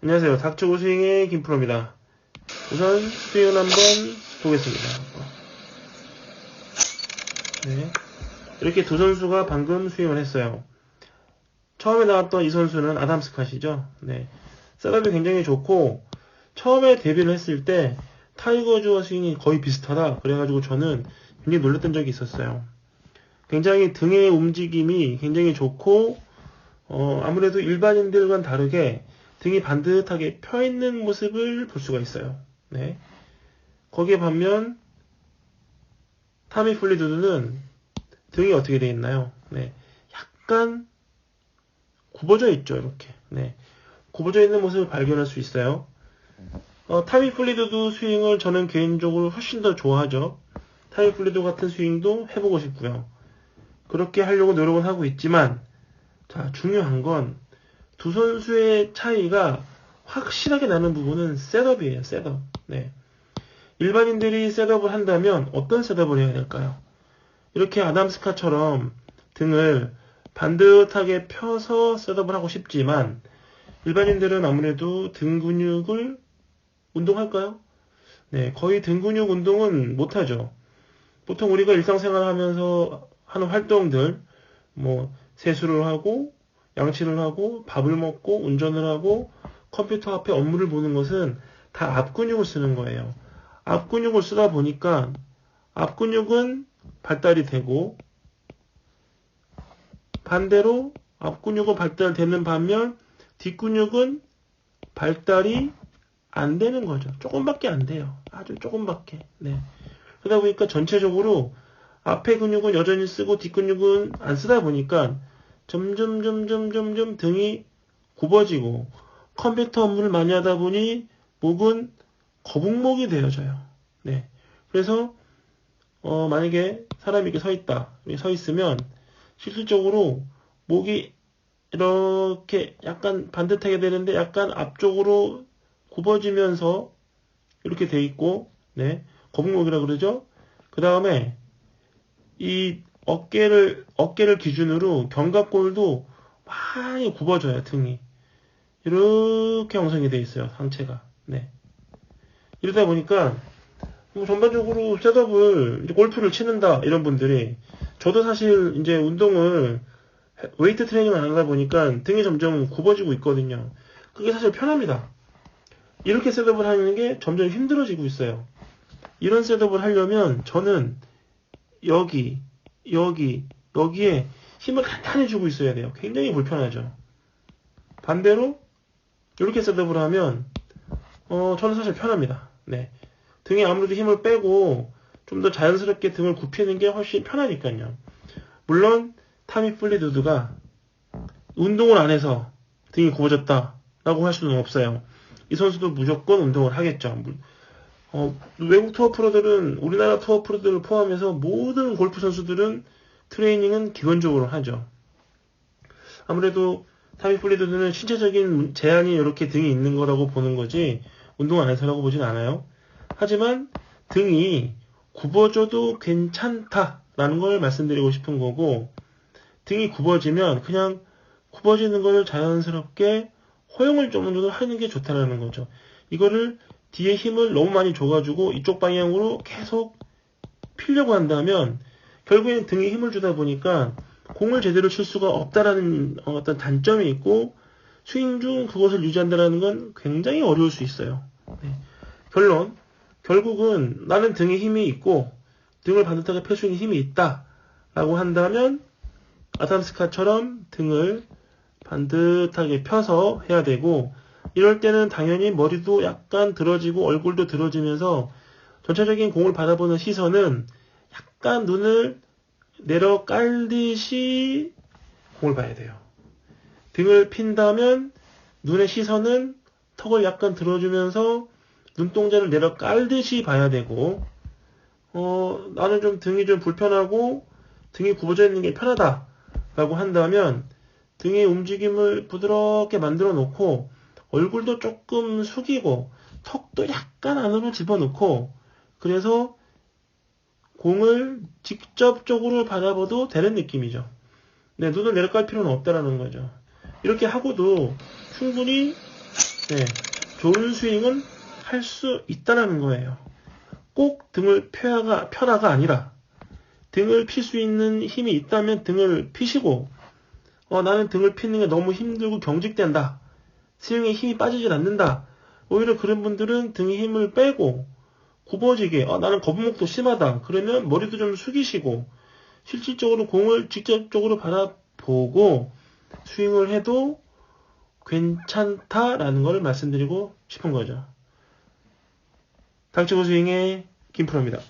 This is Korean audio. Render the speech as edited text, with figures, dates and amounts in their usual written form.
안녕하세요. 닥쳐 스윙의 김프로입니다. 우선 스윙을 한번 보겠습니다. 네. 이렇게 두 선수가 방금 스윙을 했어요. 처음에 나왔던 이 선수는 아담 스캇이죠. 네. 셋업이 굉장히 좋고 처음에 데뷔를 했을 때 타이거 우즈와 스윙이 거의 비슷하다. 그래가지고 저는 굉장히 놀랐던 적이 있었어요. 굉장히 등의 움직임이 굉장히 좋고 아무래도 일반인들과는 다르게 등이 반듯하게 펴있는 모습을 볼 수가 있어요. 네. 거기에 반면 타미 플리두드는 등이 어떻게 되어 있나요? 네. 약간 굽어져 있죠. 이렇게. 네. 굽어져 있는 모습을 발견할 수 있어요. 타미 플리두드 스윙을 저는 개인적으로 훨씬 더 좋아하죠. 타미 플리두드 같은 스윙도 해보고 싶고요. 그렇게 하려고 노력은 하고 있지만 자, 중요한 건 두 선수의 차이가 확실하게 나는 부분은 셋업이에요. 셋업. 네. 일반인들이 셋업을 한다면 어떤 셋업을 해야 될까요? 이렇게 아담 스캇처럼 등을 반듯하게 펴서 셋업을 하고 싶지만 일반인들은 아무래도 등 근육을 운동할까요? 네, 거의 등 근육 운동은 못하죠. 보통 우리가 일상생활 하면서 하는 활동들, 세수를 하고, 양치를 하고, 밥을 먹고, 운전을 하고, 컴퓨터 앞에 업무를 보는 것은 다 앞근육을 쓰는 거예요. 앞근육을 쓰다 보니까 앞근육은 발달이 되고, 반대로 앞근육은 발달되는 반면 뒷근육은 발달이 안 되는 거죠. 조금밖에 안 돼요. 아주 조금밖에. 네. 그러다 보니까 전체적으로 앞에 근육은 여전히 쓰고 뒷근육은 안 쓰다 보니까 점점 등이 굽어지고 컴퓨터 업무를 많이 하다 보니 목은 거북목이 되어져요. 네. 그래서 만약에 사람이 이렇게 서 있다. 서 있으면 실질적으로 목이 이렇게 약간 반듯하게 되는데 약간 앞쪽으로 굽어지면서 이렇게 돼 있고, 네. 거북목이라 그러죠. 그 다음에 이 어깨를 기준으로 견갑골도 많이 굽어져요. 등이 이렇게 형성이 돼 있어요. 상체가. 네. 이러다 보니까 전반적으로 셋업을 이제 골프를 치는다 이런 분들이 저도 사실 이제 운동을 웨이트 트레이닝을 안 하다 보니까 등이 점점 굽어지고 있거든요. 그게 사실 편합니다. 이렇게 셋업을 하는 게 점점 힘들어지고 있어요. 이런 셋업을 하려면 저는 여기에 힘을 간단히 주고 있어야 돼요. 굉장히 불편하죠. 반대로 이렇게 셋업을 하면 저는 사실 편합니다. 네. 등에 아무래도 힘을 빼고 좀 더 자연스럽게 등을 굽히는 게 훨씬 편하니까요. 물론 타미 플리두드가 운동을 안 해서 등이 굽어졌다라고 할 수는 없어요. 이 선수도 무조건 운동을 하겠죠. 외국 투어 프로들은 우리나라 투어 프로들을 포함해서 모든 골프 선수들은 트레이닝은 기본적으로 하죠. 아무래도 타미 플리두드는 신체적인 제한이 이렇게 등이 있는 거라고 보는 거지 운동 안 해서라고 보진 않아요. 하지만 등이 굽어져도 괜찮다라는 걸 말씀드리고 싶은 거고 등이 굽어지면 그냥 굽어지는 걸 자연스럽게 허용을 좀 정도 하는 게 좋다라는 거죠. 이거를 뒤에 힘을 너무 많이 줘가지고 이쪽 방향으로 계속 피려고 한다면 결국엔 등에 힘을 주다 보니까 공을 제대로 칠 수가 없다라는 어떤 단점이 있고 스윙 중 그것을 유지한다는 건 굉장히 어려울 수 있어요. 네. 결국은 나는 등에 힘이 있고 등을 반듯하게 펼 수 있는 힘이 있다 라고 한다면 아담 스캇처럼 등을 반듯하게 펴서 해야 되고 이럴 때는 당연히 머리도 약간 들어지고 얼굴도 들어지면서 전체적인 공을 바라보는 시선은 약간 눈을 내려 깔듯이 공을 봐야 돼요. 등을 핀다면 눈의 시선은 턱을 약간 들어주면서 눈동자를 내려 깔듯이 봐야 되고 나는 좀 등이 좀 불편하고 등이 굽어져 있는 게 편하다 라고 한다면 등의 움직임을 부드럽게 만들어 놓고 얼굴도 조금 숙이고 턱도 약간 안으로 집어넣고 그래서 공을 직접적으로 바라봐도 되는 느낌이죠. 네, 눈을 내려깔 필요는 없다라는 거죠. 이렇게 하고도 충분히 네, 좋은 스윙은 할 수 있다는 거예요. 꼭 등을 펴라가 아니라 등을 필 수 있는 힘이 있다면 등을 피시고 나는 등을 피는 게 너무 힘들고 경직된다. 스윙에 힘이 빠지질 않는다. 오히려 그런 분들은 등에 힘을 빼고 굽어지게 나는 거북목도 심하다. 그러면 머리도 좀 숙이시고 실질적으로 공을 직접적으로 바라보고 스윙을 해도 괜찮다라는 걸 말씀드리고 싶은 거죠. 닥치고 스윙의 김프로입니다.